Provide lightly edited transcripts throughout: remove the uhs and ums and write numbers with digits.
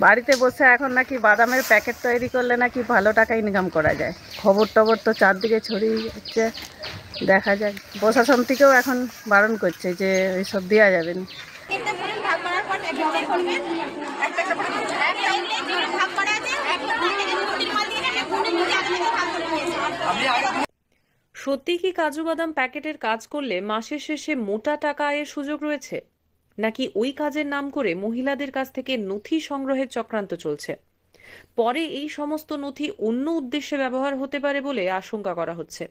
বাড়িতে বসে এখন নাকি বাদামের প্যাকেট তৈরি করলে নাকি ভালো টাকা ইনকাম করা যায়। খবর টবর তো চারদিকে ছড়িয়ে যাচ্ছে, দেখা যায় প্রশাসন থেকেও এখন বারণ করছে যে এইসব দেওয়া যাবে না। সত্যি কি কাজু বাদাম প্যাকেটের কাজ করলে মাসের শেষে মোটা টাকা আয়ের সুযোগ রয়েছে, নাকি ওই কাজের নাম করে মহিলাদের কাছ থেকে নথি সংগ্রহের চক্রান্ত চলছে? পরে এই সমস্ত নথি অন্য উদ্দেশ্যে ব্যবহার হতে পারে বলে আশঙ্কা করা হচ্ছে।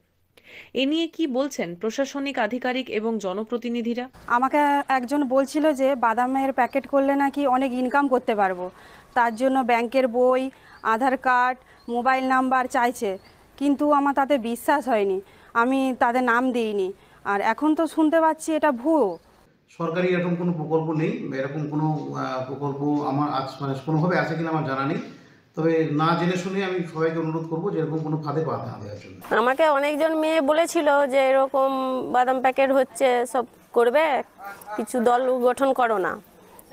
এ নিয়ে কি বলছেন প্রশাসনিক আধিকারিক এবং জনপ্রতিনিধিরা? আমাকে একজন বলছিল যে বাদামের প্যাকেট করলে নাকি অনেক ইনকাম করতে পারবো, তার জন্য ব্যাংকের বই, আধার কার্ড, মোবাইল নাম্বার চাইছে, কিন্তু আমার তাতে বিশ্বাস হয়নি, আমি তাদের নাম দিইনি। আর এখন তো শুনতে পাচ্ছি এটা ভুয়ো। সরকারি এরকম কোনো প্রকল্প নেই, এরকম কোনো প্রকল্প আমার আজ মানে কোনোভাবে আছে কিনা আমার জানা নেই। তবে না জেনে শুনে আমি সবাইকে অনুরোধ করবো যে এরকম কোনো ফাঁদে পা না দেওয়ার জন্য। আমাকে অনেকজন মেয়ে বলেছিল যে এরকম বাদাম প্যাকেট হচ্ছে, সব করবে, কিছু দল গঠন করো না।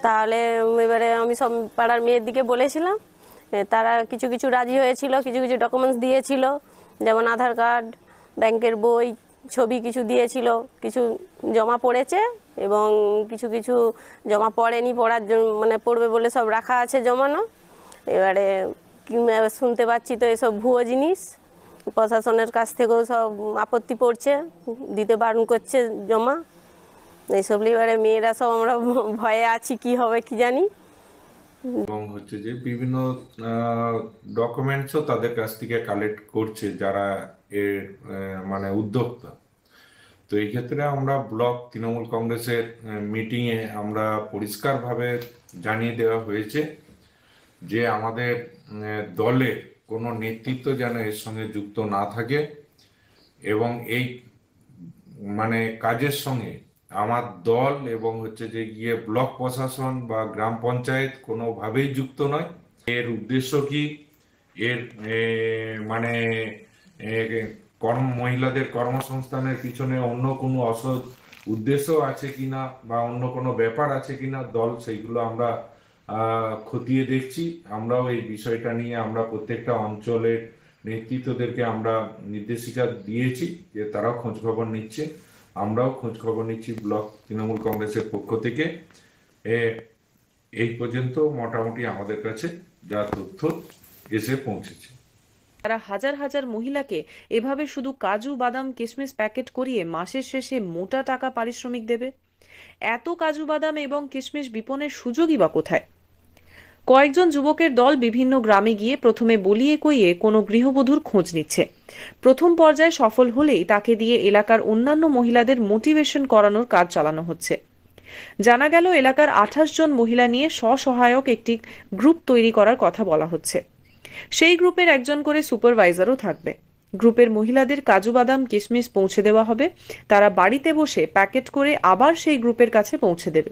তাহলে এবারে আমি সব পাড়ার মেয়ের দিকে বলেছিলাম, তারা কিছু কিছু রাজি হয়েছিল, কিছু কিছু ডকুমেন্টস দিয়েছিল, যেমন আধার কার্ড, ব্যাংকের বই, ছবি কিছু দিয়েছিল, কিছু জমা পড়েছে এবং কিছু কিছু জমা পড়েনি, পড়ার জন্য মানে পড়বে বলে সব রাখা আছে জমানো। এবারে শুনতে পাচ্ছি তো এসব ভুয়ো জিনিস, প্রশাসনের কাছ থেকেও সব আপত্তি পড়ছে, দিতে বারণ করছে জমা। এইসব এবারে মেয়েরা সব আমরা ভয়ে আছি, কি হবে কি জানি। এবং হচ্ছে যে বিভিন্ন ডকুমেন্টসও তাদের কাছ থেকে কালেক্ট করছে যারা এর মানে উদ্যোক্তা। তো এই ক্ষেত্রে আমরা ব্লক তৃণমূল কংগ্রেসের মিটিংয়ে আমরা পরিষ্কারভাবে জানিয়ে দেওয়া হয়েছে যে আমাদের দলের কোনো নেতৃত্ব যেন এর সঙ্গে যুক্ত না থাকে এবং এই মানে কাজের সঙ্গে আমার দল এবং হচ্ছে যে গিয়ে ব্লক প্রশাসন বা গ্রাম পঞ্চায়েত কোনোভাবেই যুক্ত নয়। এর উদ্দেশ্য কি, এর মানে মহিলাদের কর্মসংস্থানের পিছনে অন্য কোনো অসৎ উদ্দেশ্য আছে কিনা বা অন্য কোনো ব্যাপার আছে কিনা, দল সেইগুলো আমরা খতিয়ে দেখছি। আমরাও এই বিষয়টা নিয়ে আমরা প্রত্যেকটা অঞ্চলের নেতৃত্বদেরকে আমরা নির্দেশিকা দিয়েছি যে তারাও খোঁজ খবর নিচ্ছে, আমরাও খোঁজ খবর নিচ্ছি ব্লক তৃণমূল কংগ্রেসের পক্ষ থেকে। এই পর্যন্ত মোটামুটি আমাদের কাছে যা তথ্য এসে পৌঁছেছে। তারা হাজার হাজার মহিলাকে এভাবে শুধু কাজু বাদাম কিশমিশ প্যাকেট করিয়ে মাসের শেষে মোটা টাকা পারিশ্রমিক দেবে। এত কাজু বাদাম এবং কিশমিশ বিপণের সুযোগই বা কোথায়? কয়েকজন যুবকের দল বিভিন্ন গ্রামে গিয়ে প্রথমে বলিয়ে কইয়ে কোনো গৃহবধূর খোঁজ নিচ্ছে। প্রথম পর্যায়ে সফল হলেই তাকে দিয়ে এলাকার অন্যান্য মহিলাদের মোটিভেশন করানোর কাজ চালানো হচ্ছে। জানা গেল এলাকার 28 জন মহিলা নিয়ে স্বসহায়ক একটি গ্রুপ তৈরি করার কথা বলা হচ্ছে। সেই গ্রুপের একজন করে সুপারভাইজারও থাকবে। গ্রুপের মহিলাদের কাজু বাদাম কিশমিশ পৌঁছে দেওয়া হবে, তারা বাড়িতে বসে প্যাকেট করে আবার সেই গ্রুপের কাছে পৌঁছে দেবে।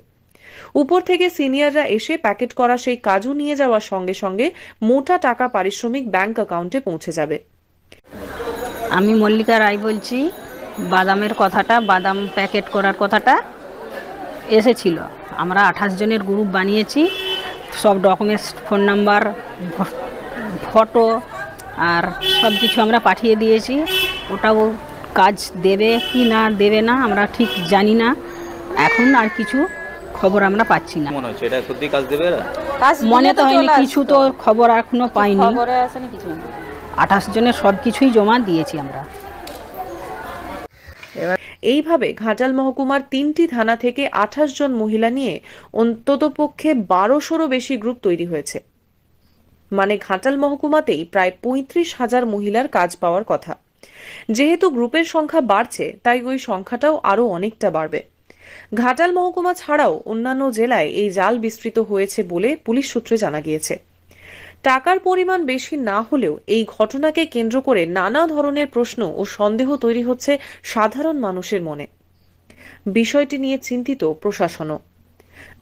উপর থেকে সিনিয়ররা এসে প্যাকেট করা সেই কাজু নিয়ে যাওয়ার সঙ্গে সঙ্গে মোটা টাকা পারিশ্রমিক ব্যাংক অ্যাকাউন্টে পৌঁছে যাবে। আমি মল্লিকা রায় বলছি। বাদামের কথাটা, বাদাম প্যাকেট করার কথাটা এসেছিল। আমরা 28 জনের গ্রুপ বানিয়েছি, সব ডকুমেন্টস, ফোন নাম্বার, ফটো আর সব কিছু আমরা পাঠিয়ে দিয়েছি। ওটাও কাজ দেবে কি না দেবে না আমরা ঠিক জানি না, এখন আর কিছু খবর আমরা পাচ্ছি না। মনে হচ্ছে এটা সত্যি কাজ দেবে, মনে তো হয়নি, কিছু তো খবর এখনো পাইনি। 28 জনের সব কিছুই জমা দিয়েছি আমরা। এইভাবে ঘাটাল মহকুমার 3টি থানা থেকে 28 জন মহিলা নিয়ে অন্ততপক্ষে 1200-রও বেশি গ্রুপ তৈরি হয়েছে। মানে ঘাটাল মহকুমাতেই প্রায় 35,000 মহিলার কাজ পাওয়ার কথা। যেহেতু গ্রুপের সংখ্যা বাড়ছে, তাই ওই সংখ্যাটাও আরো অনেকটা বাড়বে। ঘাটাল মহকুমা ছাড়াও অন্যান্য জেলায় এই জাল বিস্তৃত হয়েছে বলে পুলিশ সূত্রে জানা গিয়েছে। টাকার পরিমাণ বেশি না হলেও এই ঘটনাকে কেন্দ্র করে নানা ধরনের প্রশ্ন ও সন্দেহ তৈরি হচ্ছে সাধারণ মানুষের মনে। বিষয়টি নিয়ে চিন্তিত প্রশাসনও।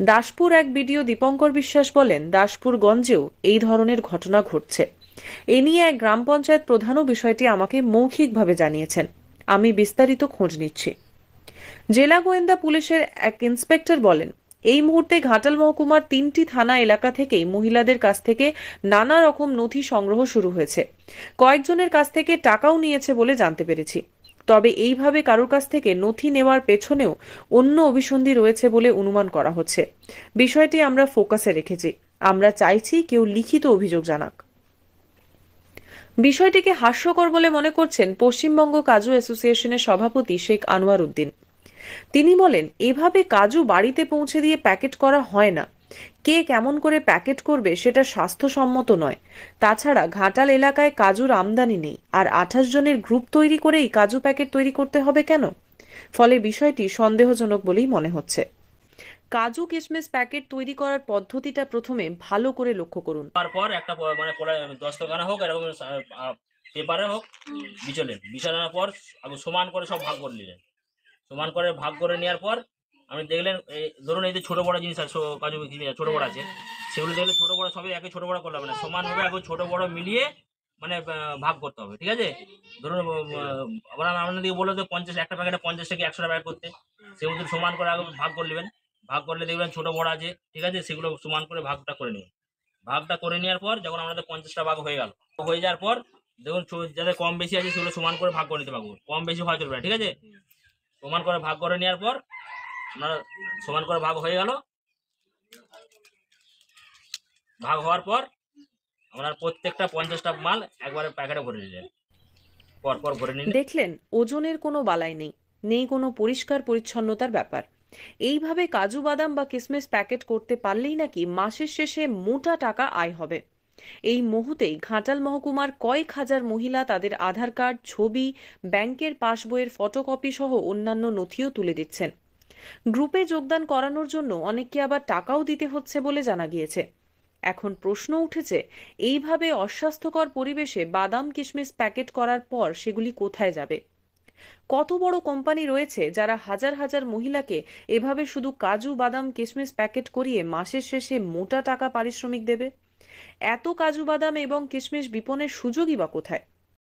দাসপুর এক বিডিও দীপঙ্কর বিশ্বাস বলেন, দাসপুরগঞ্জেও এই ধরনের ঘটনা ঘটছে। এ নিয়ে এক গ্রাম পঞ্চায়েত প্রধানও বিষয়টি আমাকে মৌখিকভাবে জানিয়েছেন। আমি বিস্তারিত খোঁজ নিচ্ছি। জেলা গোয়েন্দা পুলিশের এক ইন্সপেক্টর বলেন, এই মুহূর্তে ঘাটাল মহকুমার 3টি থানা এলাকা থেকেই মহিলাদের কাছ থেকে নানা রকম নথি সংগ্রহ শুরু হয়েছে। কয়েকজনের কাছ থেকে টাকাও নিয়েছে বলে জানতে পেরেছি। তবে এইভাবে কারোর কাছ থেকে নথি নেওয়ার পেছনেও অন্য অভিসন্ধি রয়েছে বলে অনুমান করা হচ্ছে। বিষয়টি আমরা ফোকাসে রেখেছি। আমরা চাইছি কেউ লিখিত অভিযোগ জানাক। বিষয়টিকে হাস্যকর বলে মনে করছেন পশ্চিমবঙ্গ কাজু অ্যাসোসিয়েশনের সভাপতি শেখ আনোয়ার উদ্দিন। তিনি বলেন, এভাবে কাজু বাড়িতে পৌঁছে দিয়ে প্যাকেট করা হয় না। কে কেমন করে প্যাকেট করবে সেটা স্বাস্থ্যসম্মত নয়। তাছাড়া ঘাটাল এলাকায় কাজুর আমদানি নেই, আর 28 জনের গ্রুপ তৈরি করেই কাজু প্যাকেট তৈরি করতে হবে কেন? ফলে বিষয়টি সন্দেহজনক বলেই মনে হচ্ছে। কাজু কিশমিশ প্যাকেট তৈরি করার পদ্ধতিটা প্রথমে ভালো করে লক্ষ্য করুন। তারপর একটা মানে 10 হোক এরকম পেপারে হোক বিছানোর পর আগে সমান করে সব ভাগ করে নিলেন। সমান করে ভাগ করে নেওয়ার পর আপনি দেখলেন, ধরুন এই যে ছোট বড় জিনিস আছে, কাজু ছোট বড় আছে, সেগুলো দেখলে ছোট বড় সবই একে ছোট বড় করলে হবে না, সমানভাবে আগে ছোট বড় মিলিয়ে মানে ভাগ করতে হবে। ঠিক আছে, ধরুন আবার আপনাদেরকে বললো যে 50 একটা প্যাকেটে 50 থেকে 100 টাকা করতে, সেগুলো সমান করে আগে ভাগ করে নেবেন। ভাগ করলে দেখবেন ছোট বড় আছে, ঠিক আছে, সেগুলো সমান করে ভাগটা করে নেবেন। ভাগটা করে নেওয়ার পর যখন আমাদের 50টা ভাগ হয়ে গেল, হয়ে যাওয়ার পর দেখুন যাদের কম বেশি আছে সেগুলো সমান করে ভাগ করে নিতে পারবো। কম বেশি হওয়া চলবে না, ঠিক আছে। সমান করে ভাগ করে নেওয়ার পর আপনারা সমান করে ভাগ হয়ে গেল। ভাগ হওয়ার পর আপনার প্রত্যেকটা 50টা মাল একবারে প্যাকেটে ভরে নিলেন, পর ভরে নিলেন। দেখলেন, ওজনের কোনো বালাই নেই, নেই কোনো পরিষ্কার পরিচ্ছন্নতার ব্যাপার। এইভাবে কাজু বাদাম বা কিশমিশ প্যাকেট করতে পারলেই নাকি মাসের শেষে মোটা টাকা আয় হবে। এই মুহূর্তেই ঘাটাল মহকুমার কয়েক হাজার মহিলা তাদের আধার কার্ড, ছবি, ব্যাংকের পাসবইয়ের ফটোকপি সহ অন্যান্য নথিও তুলে দিচ্ছেন। গ্রুপে যোগদান করানোর জন্য অনেককে আবার টাকাও দিতে হচ্ছে বলে জানা গিয়েছে। এখন প্রশ্ন উঠেছে, এইভাবে অস্বাস্থ্যকর পরিবেশে বাদাম কিশমিশ প্যাকেট করার পর সেগুলি কোথায় যাবে? কত বড় কোম্পানি রয়েছে যারা হাজার হাজার মহিলাকে এভাবে শুধু কাজু বাদাম কিশমিশ প্যাকেট করিয়ে মাসের শেষে মোটা টাকা পারিশ্রমিক দেবে? এত কাজু বাদাম এবং কিশমিশ বিপণের সুযোগই বা কোথায়?